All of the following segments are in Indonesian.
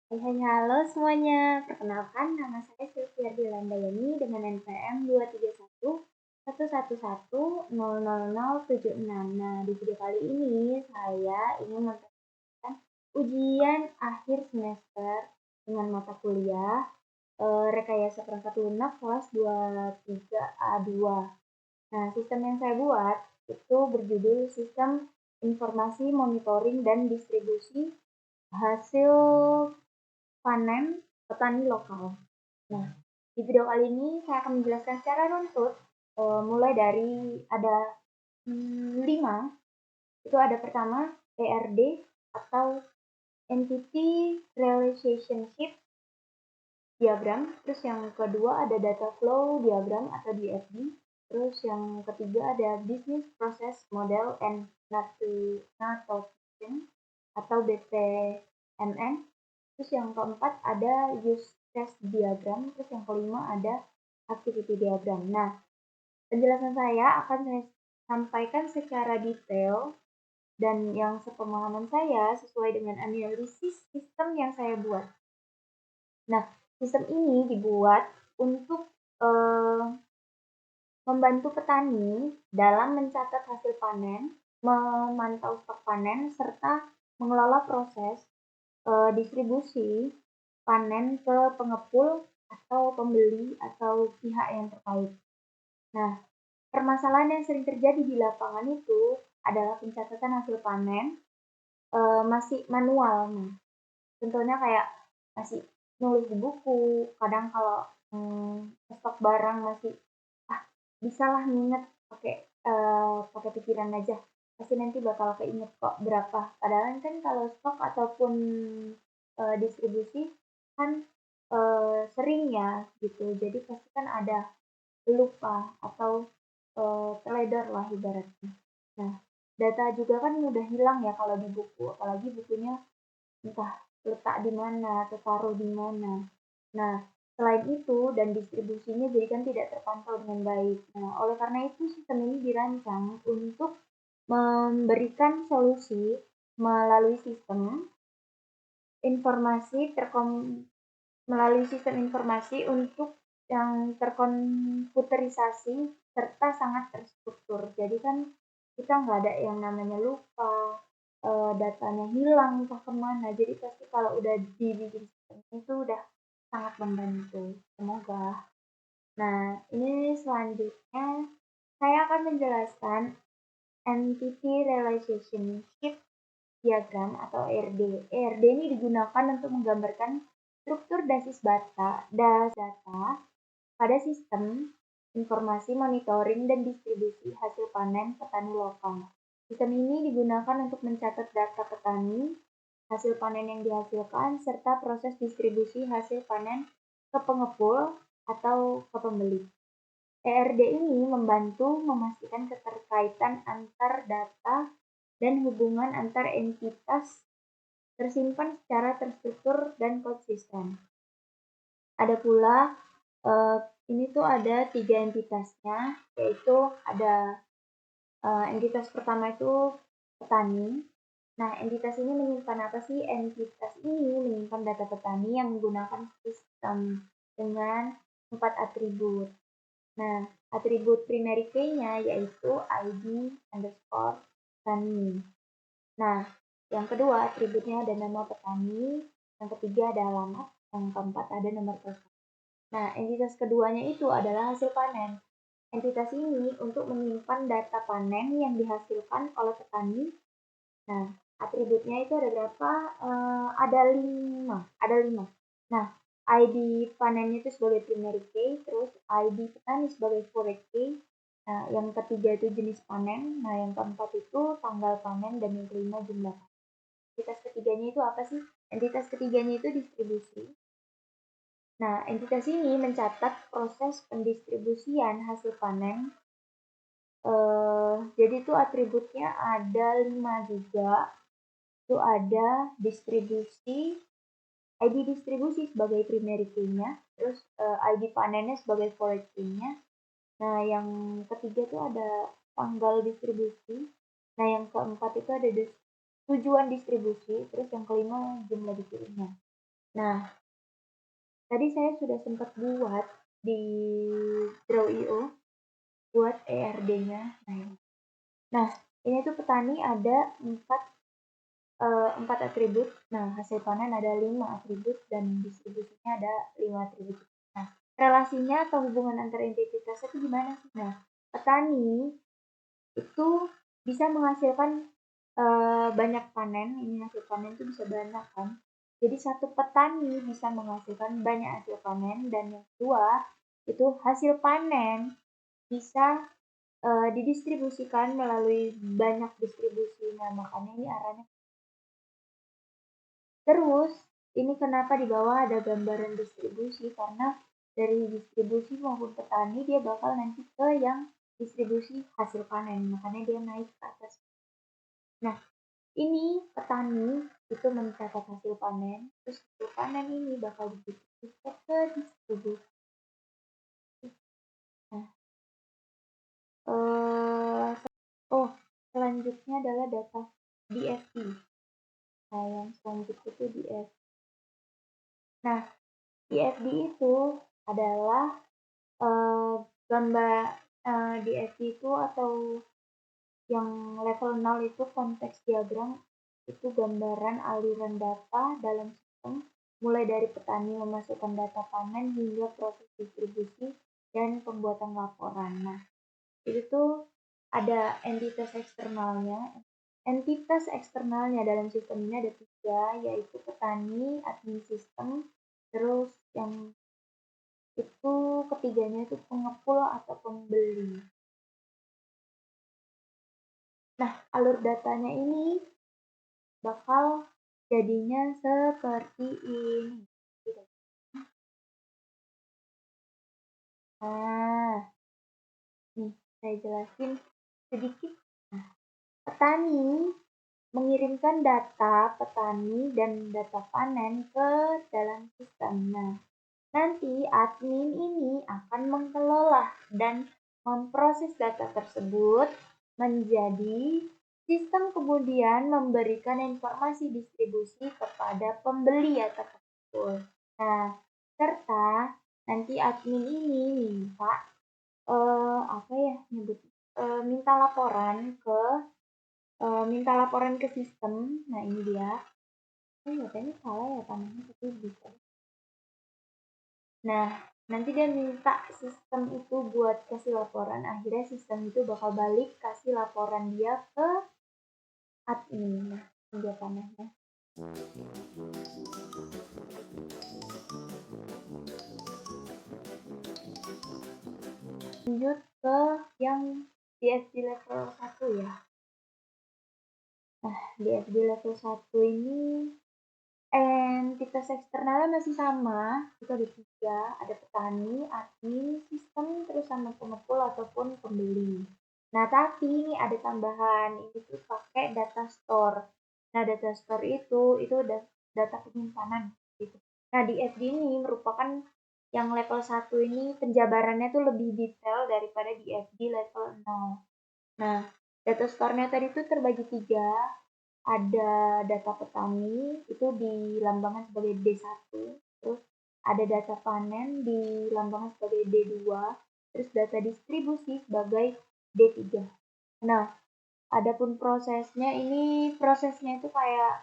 Hai hai, halo semuanya. Perkenalkan, nama saya Sylvia Dilandayani dengan NPM 23111100076. Nah, di video kali ini saya ingin mempresentasikan ujian akhir semester dengan mata kuliah Rekayasa Perangkat Lunak kelas 23A2. Nah, sistem yang saya buat itu berjudul Sistem Informasi Monitoring dan Distribusi Hasil Panen Petani Lokal. Nah, di video kali ini saya akan menjelaskan secara runtut, mulai dari ada 5, itu ada pertama ERD atau Entity Relationship Diagram, terus yang kedua ada Data Flow Diagram atau DFD, terus yang ketiga ada Business Process Model and Notation atau BPMN, terus yang keempat ada Use Case Diagram, terus yang kelima ada Activity Diagram. Nah, penjelasan saya akan saya sampaikan secara detail dan yang sepemahaman saya sesuai dengan analisis sistem yang saya buat. Nah, sistem ini dibuat untuk membantu petani dalam mencatat hasil panen, memantau stok panen, serta mengelola proses distribusi panen ke pengepul atau pembeli atau pihak yang terkait. Nah, permasalahan yang sering terjadi di lapangan itu adalah pencatatan hasil panen masih manual. Nah, contohnya kayak masih nulis di buku, kadang kalau stok barang masih bisalah nginget pakai pakai pikiran aja, pasti nanti bakal keinget kok berapa. Padahal kan kalau stok ataupun distribusi kan sering ya gitu, jadi pasti kan ada lupa atau teledor lah ibaratnya. Nah, data juga kan mudah hilang ya kalau di buku, apalagi bukunya entah letak di mana, tertaruh di mana. Nah, selain itu dan distribusinya jadi kan tidak terpantau dengan baik. Nah, oleh karena itu sistem ini dirancang untuk memberikan solusi melalui informasi terkom melalui sistem informasi untuk yang terkomputerisasi serta sangat terstruktur. Jadi kan kita nggak ada yang namanya lupa, datanya hilang entah kemana. Jadi pasti kalau udah dibikin sistem itu udah sangat membantu. Semoga. Nah, ini selanjutnya saya akan menjelaskan Entity Relationship Diagram atau ERD. ERD ini digunakan untuk menggambarkan struktur data pada sistem informasi monitoring dan distribusi hasil panen petani lokal. Sistem ini digunakan untuk mencatat data petani, hasil panen yang dihasilkan, serta proses distribusi hasil panen ke pengepul atau ke pembeli. ERD ini membantu memastikan keterkaitan antar data dan hubungan antar entitas tersimpan secara terstruktur dan konsisten. Ada pula ini tuh ada 3 entitasnya, yaitu ada entitas pertama itu petani. Nah, entitas ini menyimpan apa sih? Entitas ini menyimpan data petani yang menggunakan sistem dengan 4 atribut. Nah, atribut primary key-nya yaitu ID underscore petani. Nah, yang kedua atributnya ada nama petani, yang ketiga ada alamat, yang keempat ada nomor telepon. Nah, entitas keduanya itu adalah hasil panen. Entitas ini untuk menyimpan data panen yang dihasilkan oleh petani. Nah, atributnya itu ada berapa? Ada 5. Ada 5. Nah, ID panennya itu sebagai primary key, terus ID petani sebagai foreign key. Nah, yang ketiga itu jenis panen. Nah, yang keempat itu tanggal panen dan yang kelima jumlah panen. Entitas ketiganya itu apa sih? Entitas ketiganya itu distribusi. Nah, entitas ini mencatat proses pendistribusian hasil panen. Jadi itu atributnya ada 5 juga. Itu ada distribusi, ID distribusi sebagai primary key-nya, terus ID panennya sebagai foreign key-nya. Nah, yang ketiga itu ada tanggal distribusi. Nah, yang keempat itu ada tujuan distribusi, terus yang kelima jumlah dikirimnya. Nah, tadi saya sudah sempat buat di Draw.io buat ERD-nya. Nah, ini tuh petani ada 4 atribut. Nah, hasil panen ada 5 atribut dan distribusinya ada 5 atribut. Nah, relasinya atau hubungan antara entitas itu gimana sih? Nah, petani itu bisa menghasilkan banyak panen. Ini hasil panen itu bisa banyak kan. Jadi satu petani bisa menghasilkan banyak hasil panen, dan yang kedua itu hasil panen bisa didistribusikan melalui banyak distribusi. Nah, makanya ini arahnya. Terus, ini kenapa di bawah ada gambaran distribusi, karena dari distribusi maupun petani dia bakal nanti ke yang distribusi hasil panen, makanya dia naik ke atas. Nah, ini petani itu mencatat hasil panen, terus hasil panen ini bakal didistribusikan ke distribusi. Nah, selanjutnya adalah data DFT. Nah, yang selanjutnya itu DFT. Nah, DFD itu adalah gambar DFD itu, atau yang level 0 itu konteks diagram, itu gambaran aliran data dalam sistem mulai dari petani memasukkan data panen hingga proses distribusi dan pembuatan laporan. Nah, itu tuh ada entitas eksternalnya. Entitas eksternalnya dalam sistem ini ada 3, yaitu petani, admin sistem, terus yang itu ketiganya itu pengepul atau pembeli. Nah, alur datanya ini bakal jadinya seperti ini. Nah, nih saya jelasin sedikit. Nah, petani mengirimkan data petani dan data panen ke dalam sistem. Nah, nanti admin ini akan mengelola dan memproses data tersebut menjadi sistem, kemudian memberikan informasi distribusi kepada pembeli atau pengepul. Nah, serta nanti admin ini minta minta laporan ke sistem. Nah, ini dia. Ini salah ya tanahnya, tapi bisa. Nah, nanti dia minta sistem itu buat kasih laporan. Akhirnya sistem itu bakal balik kasih laporan dia ke admin. Nah, ini dia tanahnya. Lanjut ke yang DFD level 1 ya. Nah, DFD level 1 ini entitas eksternalnya masih sama. Itu ada 3, ada petani, admin, sistem, terus sama pengepul ataupun pembeli. Nah, tapi ini ada tambahan, ini tuh pakai data store. Nah, data store itu data penyimpanan gitu. Nah, di FD ini merupakan yang level 1 ini penjabarannya tuh lebih detail daripada di FD level 0. Nah, data store-nya tadi tuh terbagi 3. Ada data petani itu dilambangkan sebagai D1, terus ada data panen dilambangkan sebagai D2, terus data distribusi sebagai D3. Nah, adapun prosesnya itu kayak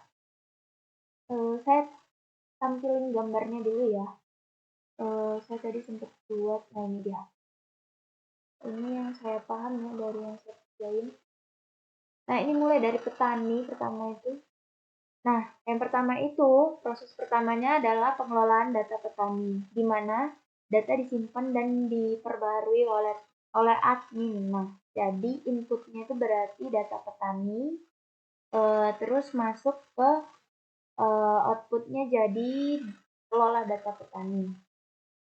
saya tampilin gambarnya dulu ya. Saya tadi sempat buat, nah ini dia. Ini yang saya paham ya dari yang saya kerjain. Nah, ini mulai dari petani pertama itu. Nah, yang pertama itu, proses pertamanya adalah pengelolaan data petani, di mana data disimpan dan diperbarui oleh admin. Nah, jadi inputnya itu berarti data petani, terus masuk ke outputnya jadi kelola data petani.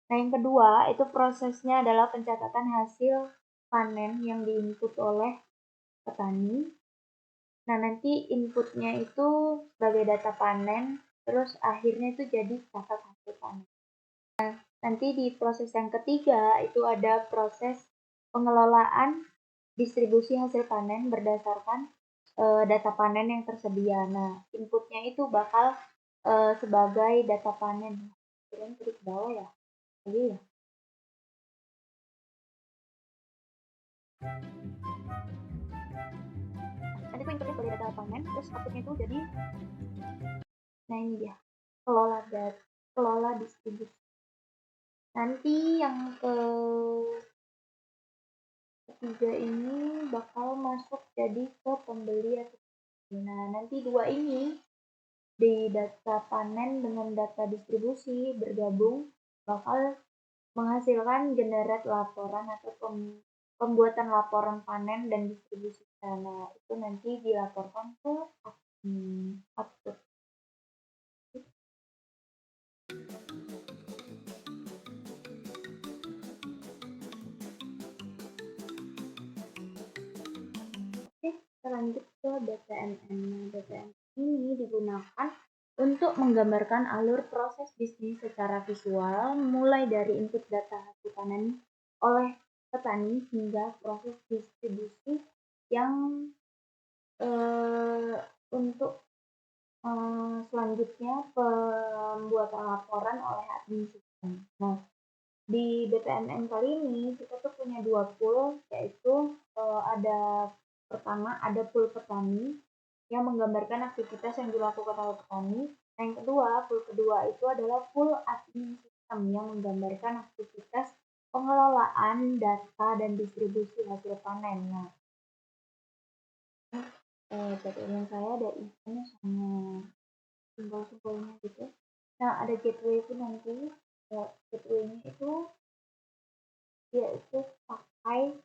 Nah, yang kedua itu prosesnya adalah pencatatan hasil panen yang diinput oleh petani. Nah, nanti inputnya itu sebagai data panen, terus akhirnya itu jadi catat hasil panen. Nah, nanti di proses yang ketiga itu ada proses pengelolaan distribusi hasil panen berdasarkan data panen yang tersedia. Nah, inputnya itu bakal sebagai data panen. Kirain tadi ke bawah ya? Iya ya. Nanti aku inputnya sebagai data panen, terus outputnya itu jadi, nah ini dia, kelola distribusi. Nanti yang ketiga ini bakal masuk jadi ke pembeli atau nah nanti dua ini di data panen dengan data distribusi bergabung bakal menghasilkan generate laporan atau pembuatan laporan panen dan distribusi. Nah itu nanti dilaporkan ke output. Oke, kita lanjut ke DTMM. Nah, DTMM ini digunakan untuk menggambarkan alur proses bisnis secara visual, mulai dari input data hasil panen oleh petani hingga proses distribusi yang untuk selanjutnya pembuatan laporan oleh admin sistem. Nah, di BPMN kali ini kita tuh punya dua pool, yaitu ada pertama ada pool petani yang menggambarkan aktivitas yang dilakukan oleh petani. Yang kedua, pool kedua itu adalah pool admin sistem yang menggambarkan aktivitas pengelolaan data dan distribusi hasil panen. Nah, BPMN saya ada isinya sama simbol-simbolnya gitu. Nah, ada gateway itu nanti gateway-nya itu yaitu pakai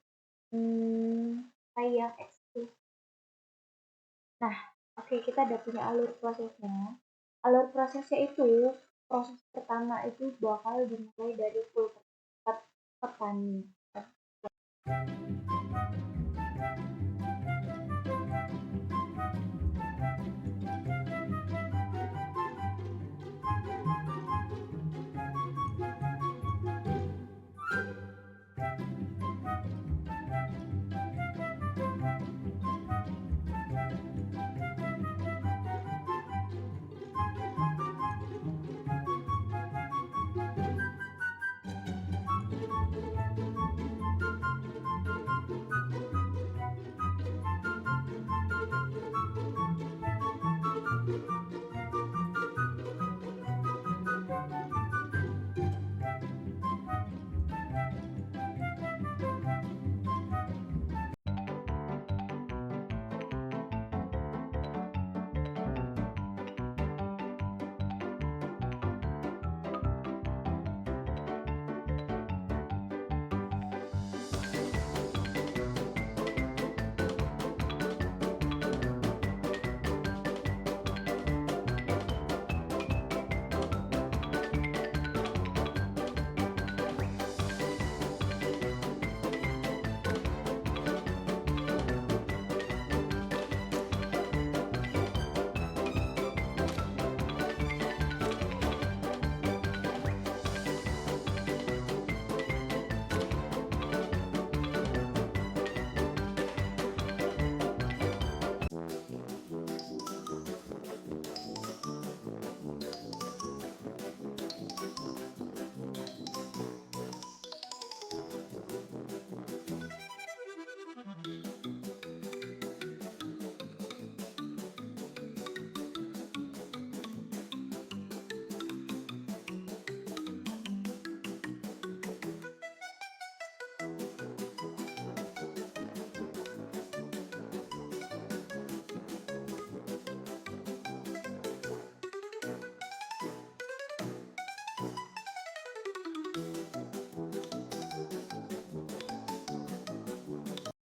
yang eksklusif. Nah, oke, kita udah punya alur prosesnya. Alur prosesnya itu, proses pertama itu bakal dimulai dari full petani.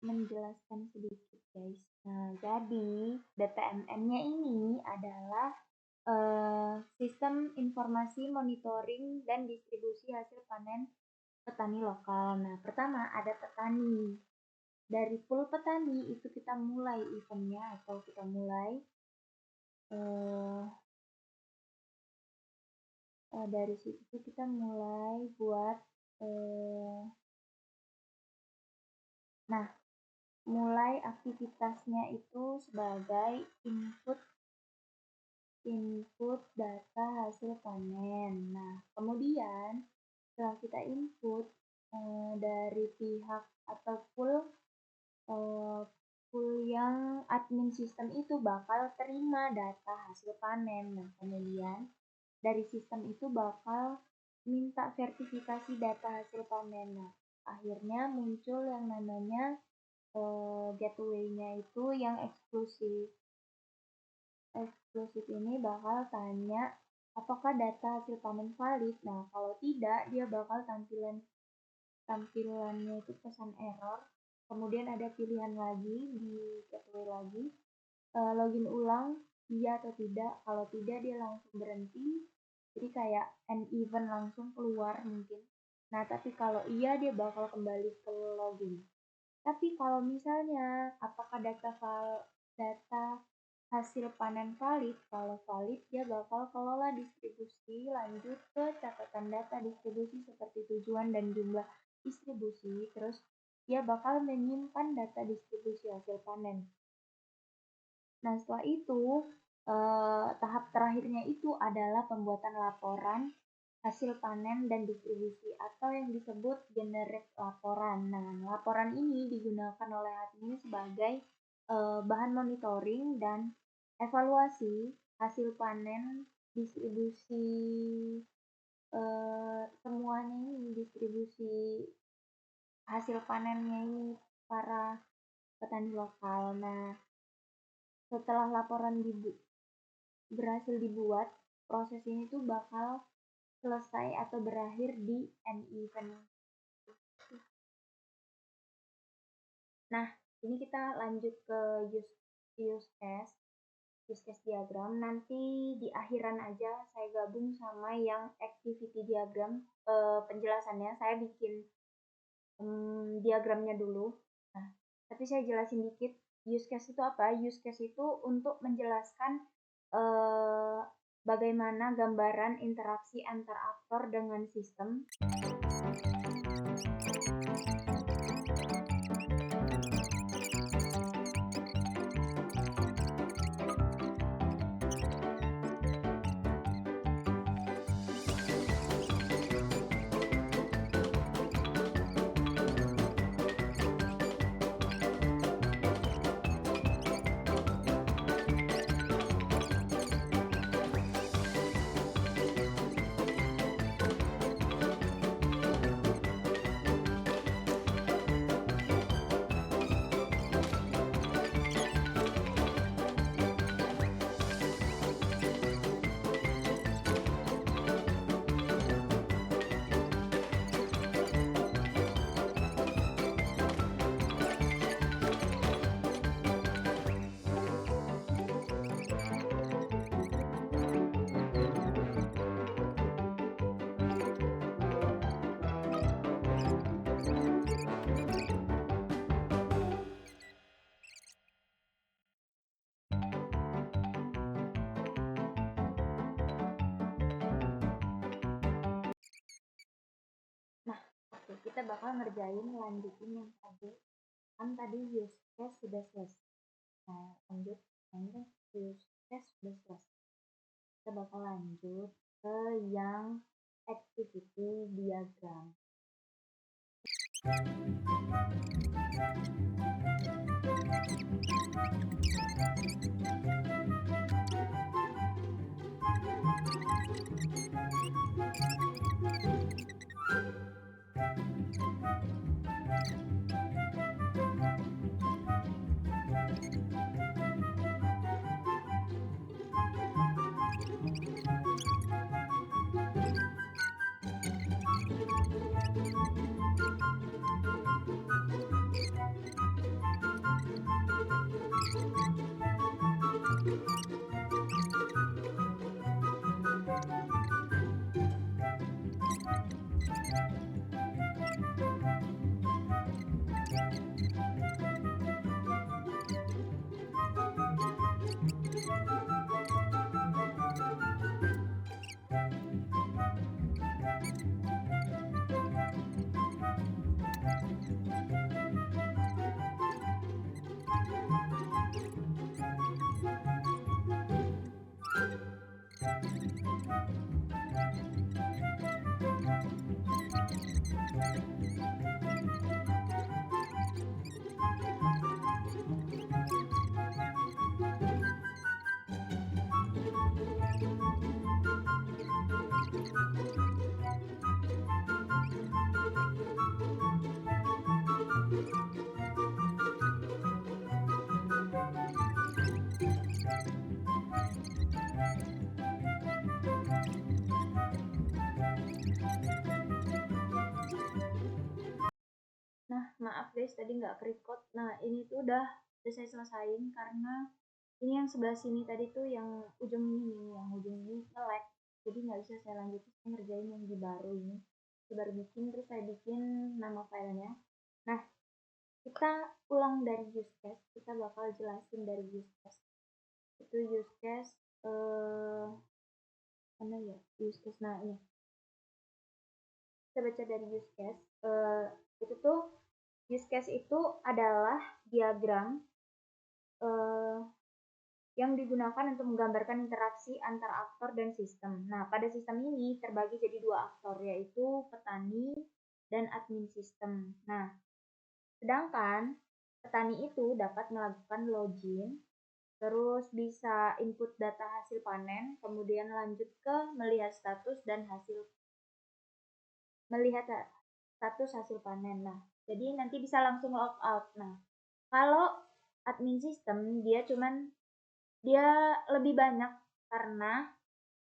Menjelaskan sedikit guys. Nah, jadi DPMN-nya ini adalah sistem informasi monitoring dan distribusi hasil panen petani lokal. Nah, pertama ada petani. Dari pool petani itu kita mulai eventnya atau kita mulai dari situ kita mulai buat nah mulai aktivitasnya itu sebagai input data hasil panen. Nah, kemudian setelah kita input dari pihak atau eh, pool yang admin sistem itu bakal terima data hasil panen. Nah, kemudian dari sistem itu bakal minta verifikasi data hasil panen. Nah, akhirnya muncul yang namanya gateway-nya itu yang eksklusif. Eksklusif ini bakal tanya apakah data hasil panen valid. Nah, kalau tidak, dia bakal tampilannya itu pesan error. Kemudian ada pilihan lagi di gateway lagi, login ulang iya atau tidak. Kalau tidak, dia langsung berhenti. Jadi kayak end event langsung keluar mungkin. Nah, tapi kalau iya, dia bakal kembali ke login. Tapi kalau misalnya apakah data hasil panen valid, kalau valid dia bakal kelola distribusi lanjut ke catatan data distribusi seperti tujuan dan jumlah distribusi, terus dia bakal menyimpan data distribusi hasil panen. Nah, setelah itu tahap terakhirnya itu adalah pembuatan laporan hasil panen dan distribusi atau yang disebut generate laporan. Nah, laporan ini digunakan oleh admin sebagai bahan monitoring dan evaluasi hasil panen, distribusi semuanya ini, distribusi hasil panennya ini para petani lokal. Nah, setelah laporan berhasil dibuat, proses ini tuh bakal selesai atau berakhir di end event. Nah, ini kita lanjut ke use case diagram. Nanti di akhiran aja saya gabung sama yang activity diagram penjelasannya. Saya bikin diagramnya dulu. Nah, tapi saya jelasin dikit. Use case itu apa? Use case itu untuk menjelaskan bagaimana gambaran interaksi antar aktor dengan sistem. Nah, oke, kita bakal lanjutin yang tadi. Kan tadi use case sudah selesai. Nah, lanjut use case sudah selesai. Kita bakal lanjut ke yang activity diagram. Nah, maaf guys tadi nggak ke-record. Nah, ini tuh udah saya selesain karena ini yang sebelah sini tadi tuh yang ujung ini nih, yang ujung ini nge-lag. Jadi nggak bisa saya lanjutin, saya ngerjain yang di baru ini. Saya baru bikin, terus saya bikin nama filenya. Nah, kita ulang dari use case, kita bakal jelasin dari use case. Itu use case, mana ya use case, nah ini. Kita baca dari use case, itu tuh use case itu adalah diagram yang digunakan untuk menggambarkan interaksi antar aktor dan sistem. Nah, pada sistem ini terbagi jadi dua aktor, yaitu petani dan admin sistem. Nah, sedangkan petani itu dapat melakukan login, terus bisa input data hasil panen, kemudian lanjut ke melihat status dan hasil panen. Nah, jadi nanti bisa langsung log out. Nah, kalau admin sistem dia lebih banyak karena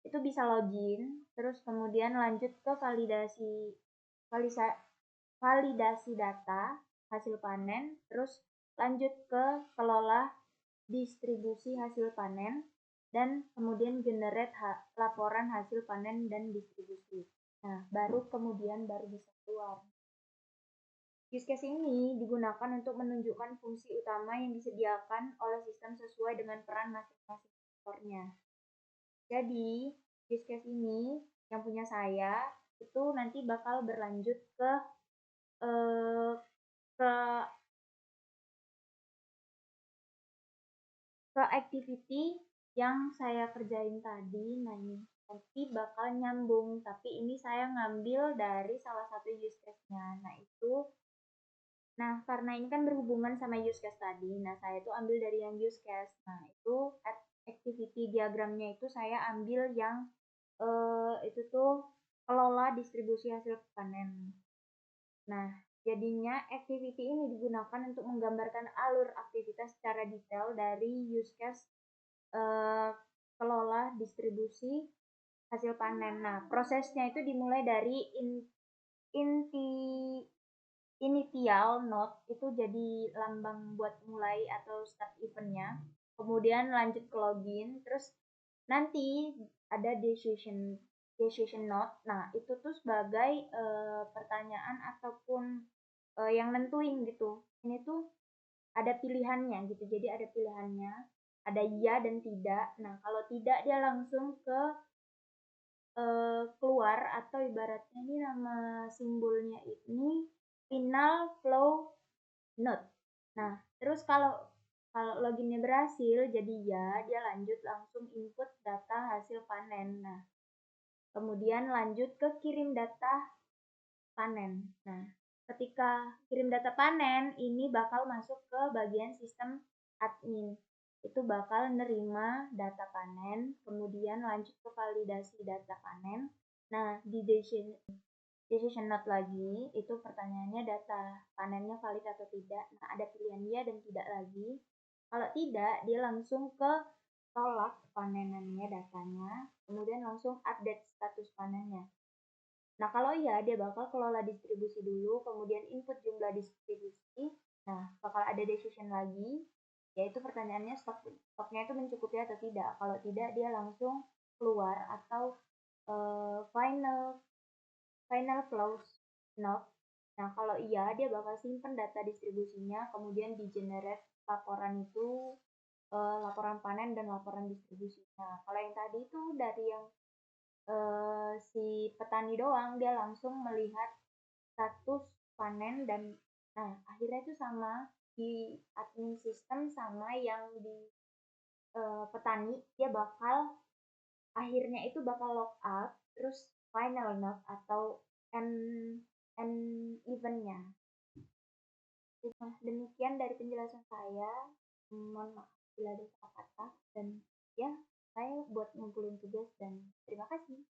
itu bisa login, terus kemudian lanjut ke validasi data hasil panen, terus lanjut ke kelola distribusi hasil panen, dan kemudian generate laporan hasil panen dan distribusi. Nah, baru bisa keluar. Use case ini digunakan untuk menunjukkan fungsi utama yang disediakan oleh sistem sesuai dengan peran masing-masing aktornya. Jadi, use case ini yang punya saya itu nanti bakal berlanjut ke eh, ke activity yang saya kerjain tadi. Nah, ini nanti bakal nyambung, tapi ini saya ngambil dari salah satu use case-nya. Nah, karena ini kan berhubungan sama use case tadi. Nah, saya itu ambil dari yang use case. Nah, itu activity diagramnya itu saya ambil yang itu tuh kelola distribusi hasil panen. Nah, jadinya activity ini digunakan untuk menggambarkan alur aktivitas secara detail dari use case kelola distribusi hasil panen. Nah, prosesnya itu dimulai dari inti initial node itu jadi lambang buat mulai atau start eventnya. Kemudian lanjut ke login, terus nanti ada decision node. Nah, itu tuh sebagai pertanyaan ataupun yang nentuin gitu. Ini tuh ada pilihannya gitu. Jadi ada pilihannya, ada iya dan tidak. Nah, kalau tidak dia langsung ke keluar, atau ibaratnya ini nama simbolnya ini final flow node. Nah, terus kalau kalau loginnya berhasil jadi ya, dia lanjut langsung input data hasil panen. Nah, kemudian lanjut ke kirim data panen. Nah, ketika kirim data panen, ini bakal masuk ke bagian sistem admin. Itu bakal nerima data panen, kemudian lanjut ke validasi data panen. Nah, di decision note lagi, itu pertanyaannya data panennya valid atau tidak. Nah, ada pilihan ya dan tidak lagi. Kalau tidak, dia langsung ke tolak panenannya datanya, kemudian langsung update status panennya. Nah, kalau iya, dia bakal kelola distribusi dulu, kemudian input jumlah distribusi. Nah, bakal ada decision lagi, yaitu pertanyaannya stoknya itu mencukupi atau tidak. Kalau tidak, dia langsung keluar atau final close node. Nah, kalau iya, dia bakal simpen data distribusinya, kemudian di generate laporan itu, laporan panen dan laporan distribusi. Nah, kalau yang tadi itu dari yang si petani doang, dia langsung melihat status panen dan nah akhirnya itu sama di admin sistem sama yang di petani, dia bakal akhirnya itu bakal log out, terus final note atau end end event-nya. Nah, demikian dari penjelasan saya. Mohon maaf bila ada salah kata dan ya saya buat ngumpulin tugas dan terima kasih.